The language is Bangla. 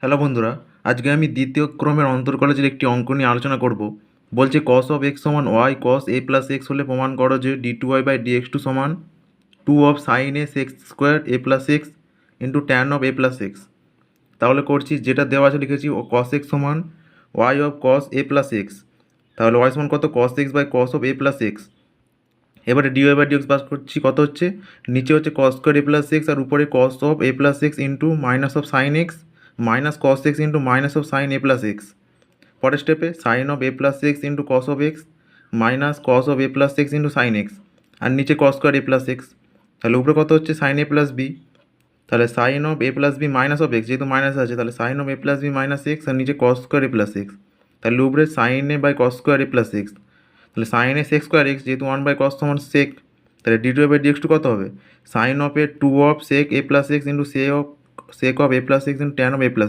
হ্যালো বন্ধুরা, আজকে আমি দ্বিতীয় ক্রমের অন্তর্কলজের একটি অঙ্ক নিয়ে আলোচনা করব। বলছে কস অফ এক্স সমান y cos a plus x হলে প্রমাণ করো যে d two y by d x two সমান two of sine s x square a plus x into tan of A plus x. তাহলে করছি যেটা দেওয়া আছে লিখেছি ও কস এক্স সমান y of cos a plus x. তাহলে ওয়াই সমান কত, cos x by cos of A plus x. এবারে D Y by d x বাস করছি, কত হচ্ছে নিচে হচ্ছে cos square a plus x আর উপরে cos of A plus x into minus of sine x minus cos x into minus of sine a plus x. পরের স্টেপে sine of A plus x into cos of x minus cos of A plus x into sine x আর নিচে cos square a plus x. তাহলে উপরে কত হচ্ছে সাইন এ প্লাস বি। তাহলে sine of A plus b minus of x, যেহেতু মাইনাস আছে তাহলে sine of A plus b minus x আর নিচে cos square a plus x. তাহলে উপরে sine a by cos square a plus x. তাহলে sine a sec square x, যেহেতু ওয়ান বাই কস সমান সেক, তাহলে d two by d x two কত হবে sine of a two of sec a plus x into say of sec of A plus x into tan of A plus